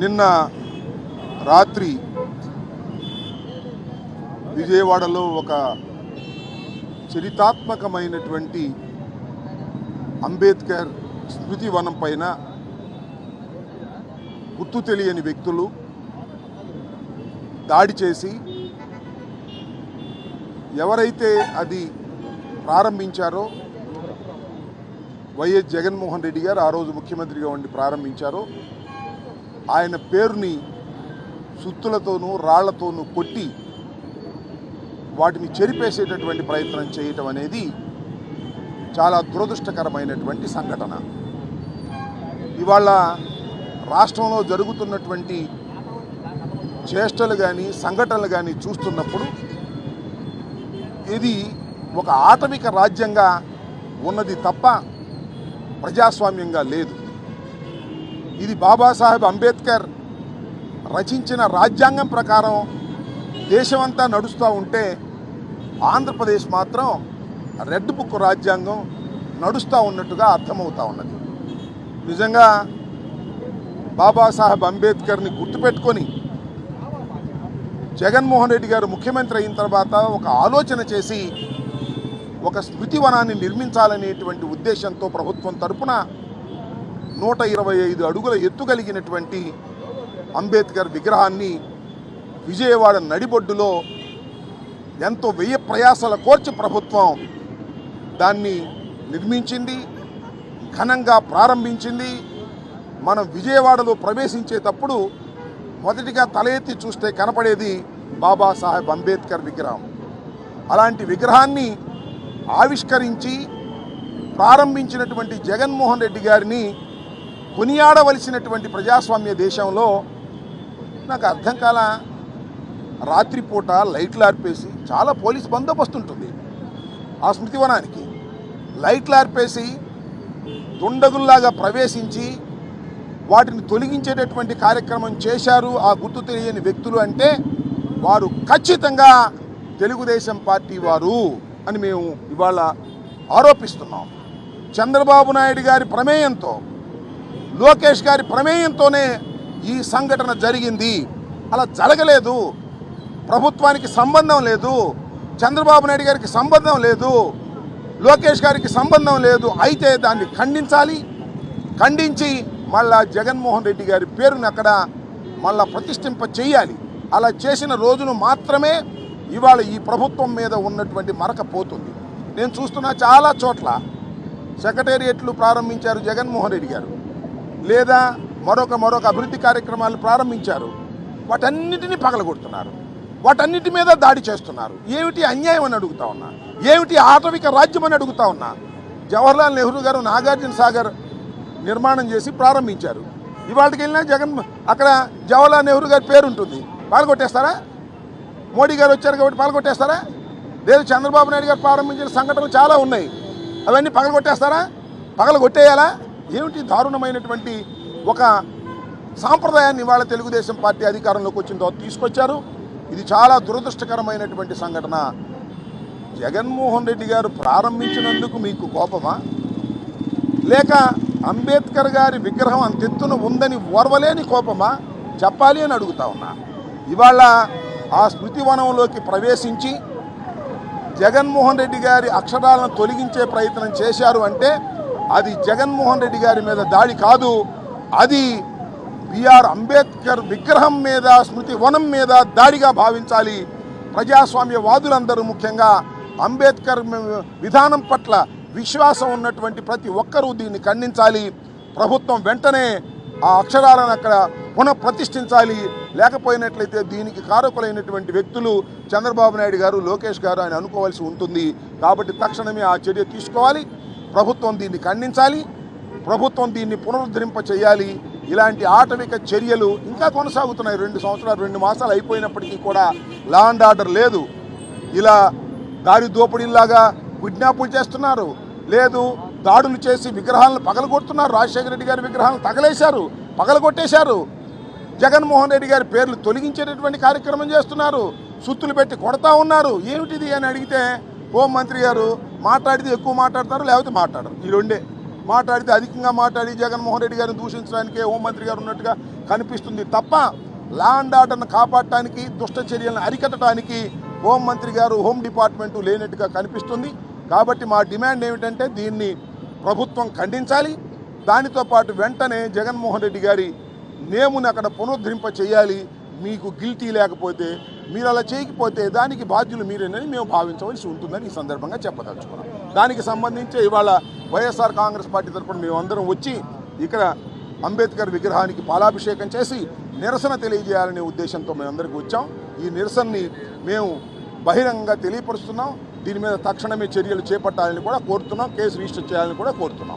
నిన్న రాత్రి విజయవాడలో ఒక చరితాత్మకమైనటువంటి అంబేద్కర్ స్మృతి వనం పైన గుర్తు తెలియని వ్యక్తులు దాడి చేసి ఎవరైతే అది ప్రారంభించారో వైఎస్ జగన్మోహన్ రెడ్డి గారు ఆ రోజు ముఖ్యమంత్రిగా ఉండి ప్రారంభించారో ఆయన పేరుని సుత్తులతోనూ రాళ్లతోనూ కొట్టి వాటిని చెరిపేసేటటువంటి ప్రయత్నం చేయటం అనేది చాలా దురదృష్టకరమైనటువంటి సంఘటన. ఇవాళ రాష్ట్రంలో జరుగుతున్నటువంటి చేష్టలు కానీ సంఘటనలు కానీ చూస్తున్నప్పుడు ఇది ఒక ఆటవిక రాజ్యంగా ఉన్నది తప్ప ప్రజాస్వామ్యంగా లేదు. ఇది బాబాసాహెబ్ అంబేద్కర్ రచించిన రాజ్యాంగం ప్రకారం దేశమంతా నడుస్తూ ఉంటే ఆంధ్రప్రదేశ్ మాత్రం రెడ్ బుక్ రాజ్యాంగం నడుస్తూ ఉన్నట్టుగా అర్థమవుతూ ఉన్నది. నిజంగా బాబాసాహెబ్ అంబేద్కర్ని గుర్తుపెట్టుకొని జగన్మోహన్ రెడ్డి గారు ముఖ్యమంత్రి అయిన తర్వాత ఒక ఆలోచన చేసి ఒక స్మృతివనాన్ని నిర్మించాలనేటువంటి ఉద్దేశంతో ప్రభుత్వం తరపున 125 అడుగుల ఎత్తు కలిగినటువంటి అంబేద్కర్ విగ్రహాన్ని విజయవాడ నడిబొడ్డులో ఎంతో వ్యయ ప్రయాసాల కోర్చి ప్రభుత్వం దాన్ని నిర్మించింది, ఘనంగా ప్రారంభించింది. మనం విజయవాడలో ప్రవేశించేటప్పుడు మొదటిగా తల ఎత్తి చూస్తే కనపడేది బాబాసాహెబ్ అంబేద్కర్ విగ్రహం. అలాంటి విగ్రహాన్ని ఆవిష్కరించి ప్రారంభించినటువంటి జగన్మోహన్ రెడ్డి గారిని కొనియాడవలసినటువంటి ప్రజాస్వామ్య దేశంలో నాకు అర్థం కాల. రాత్రిపూట లైట్లు ఆర్పేసి, చాలా పోలీస్ బందోబస్తు ఉంటుంది ఆ స్మృతివనానికి, లైట్లు ఆర్పేసి దుండగుల్లాగా ప్రవేశించి వాటిని తొలగించేటటువంటి కార్యక్రమం చేశారు ఆ గుర్తు తెలియని వ్యక్తులు అంటే వారు ఖచ్చితంగా తెలుగుదేశం పార్టీ వారు అని మేము ఇవాళ ఆరోపిస్తున్నాం. చంద్రబాబు నాయుడు గారి ప్రమేయంతో, లోకేష్ గారి ప్రమేయంతోనే ఈ సంఘటన జరిగింది. అలా జరగలేదు. ప్రభుత్వానికి సంబంధం లేదు, చంద్రబాబు నాయుడు గారికి సంబంధం లేదు, లోకేష్ గారికి సంబంధం లేదు. అయితే దాన్ని ఖండించాలి. ఖండించి మళ్ళా జగన్మోహన్ రెడ్డి గారి పేరుని అక్కడ మళ్ళా ప్రతిష్ఠింప చేయాలి. అలా చేసిన రోజును మాత్రమే ఇవాళ ఈ ప్రభుత్వం మీద ఉన్నటువంటి మరక పోతుంది. నేను చూస్తున్నా చాలా చోట్ల సెక్రటేరియట్లు ప్రారంభించారు జగన్మోహన్ రెడ్డి గారు, లేదా మరొక అభివృద్ధి కార్యక్రమాలు ప్రారంభించారు. వాటన్నిటినీ పగలగొడుతున్నారు, వాటన్నిటి మీద దాడి చేస్తున్నారు. ఏమిటి అన్యాయం అని అడుగుతా ఉన్నా, ఏమిటి ఆటవిక రాజ్యం అని అడుగుతా ఉన్నా. జవహర్లాల్ నెహ్రూ గారు నాగార్జున సాగర్ నిర్మాణం చేసి ప్రారంభించారు. ఇవాళకి వెళ్ళినా అక్కడ జవహర్లాల్ నెహ్రూ గారి పేరు ఉంటుంది, పాల్గొట్టేస్తారా? మోడీ గారు వచ్చారు కాబట్టి పాల్గొట్టేస్తారా? లేదు, చంద్రబాబు నాయుడు గారు ప్రారంభించిన సంఘటనలు చాలా ఉన్నాయి, అవన్నీ పగలగొట్టేస్తారా? పగలగొట్టేయాలా? ఏమిటి దారుణమైనటువంటి ఒక సాంప్రదాయాన్ని ఇవాళ తెలుగుదేశం పార్టీ అధికారంలోకి వచ్చిన తర్వాత తీసుకొచ్చారు. ఇది చాలా దురదృష్టకరమైనటువంటి సంఘటన. జగన్మోహన్ రెడ్డి గారు ప్రారంభించినందుకు మీకు కోపమా, లేక అంబేద్కర్ గారి విగ్రహం అంతెత్తున ఉందని ఓర్వలేని కోపమా? చెప్పాలి అని అడుగుతా ఉన్నా. ఇవాళ ఆ స్మృతివనంలోకి ప్రవేశించి జగన్మోహన్ రెడ్డి గారి అక్షరాలను తొలగించే ప్రయత్నం చేశారు అంటే అది జగన్మోహన్ రెడ్డి గారి మీద దాడి కాదు, అది బిఆర్ అంబేద్కర్ విగ్రహం మీద, స్మృతి వనం మీద దాడిగా భావించాలి. ప్రజాస్వామ్యవాదులందరూ ముఖ్యంగా అంబేద్కర్ విధానం పట్ల విశ్వాసం ఉన్నటువంటి ప్రతి ఒక్కరూ దీన్ని ఖండించాలి. ప్రభుత్వం వెంటనే ఆ అక్షరాలను అక్కడ పునఃప్రతిష్ఠించాలి. లేకపోయినట్లయితే దీనికి కారకులైనటువంటి వ్యక్తులు చంద్రబాబు నాయుడు గారు, లోకేష్ గారు ఆయన అనుకోవాల్సి ఉంటుంది. కాబట్టి తక్షణమే ఆ చర్య తీసుకోవాలి. ప్రభుత్వం దీన్ని ఖండించాలి, ప్రభుత్వం దీన్ని పునరుద్ధరింప చేయాలి. ఇలాంటి ఆటవిక చర్యలు ఇంకా కొనసాగుతున్నాయి. 2 సంవత్సరాలు 2 మాసాలు అయిపోయినప్పటికీ కూడా లా అండ్ ఆర్డర్ లేదు. ఇలా దారి దోపిడీలాగా కిడ్నాపులు చేస్తున్నారు, లేదు దాడులు చేసి విగ్రహాలను పగలగొడుతున్నారు. రాజశేఖర రెడ్డి గారి విగ్రహాలను తగలేశారు, పగలగొట్టేశారు. జగన్మోహన్ రెడ్డి గారి పేర్లు తొలగించేటటువంటి కార్యక్రమం చేస్తున్నారు, సుత్తులు పెట్టి కొడతా ఉన్నారు. ఏమిటిది అని అడిగితే హోంమంత్రి గారు మాట్లాడితే ఎక్కువ మాట్లాడతారు, లేకపోతే మాట్లాడరు. ఈ రెండే. మాట్లాడితే అధికంగా మాట్లాడి జగన్మోహన్ రెడ్డి గారిని దూషించడానికే హోంమంత్రి గారు ఉన్నట్టుగా కనిపిస్తుంది తప్ప లా అండ్ ఆర్డర్ను కాపాడటానికి దుష్ట చర్యలను అరికట్టడానికి హోంమంత్రి గారు హోమ్ డిపార్ట్మెంటు లేనట్టుగా కనిపిస్తుంది. కాబట్టి మా డిమాండ్ ఏమిటంటే దీన్ని ప్రభుత్వం ఖండించాలి. దానితో పాటు వెంటనే జగన్మోహన్ రెడ్డి గారి నేముని అక్కడ పునరుద్ధరింప చేయాలి. మీకు గిల్టీ లేకపోతే మీరు అలా చేయకపోతే దానికి బాధ్యులు మీరేనని మేము భావించవలసి ఉంటుందని ఈ సందర్భంగా చెప్పదలుచుకున్నాం. దానికి సంబంధించి ఇవాళ వైఎస్ఆర్ కాంగ్రెస్ పార్టీ తరఫున మేమందరం వచ్చి ఇక్కడ అంబేద్కర్ విగ్రహానికి పాలాభిషేకం చేసి నిరసన తెలియజేయాలనే ఉద్దేశంతో మేమందరికీ వచ్చాం. ఈ నిరసనని మేము బహిరంగంగా తెలియపరుస్తున్నాం. దీని మీద తక్షణమే చర్యలు చేపట్టాలని కూడా కోరుతున్నాం. కేసు రిజిస్టర్ చేయాలని కూడా కోరుతున్నాం.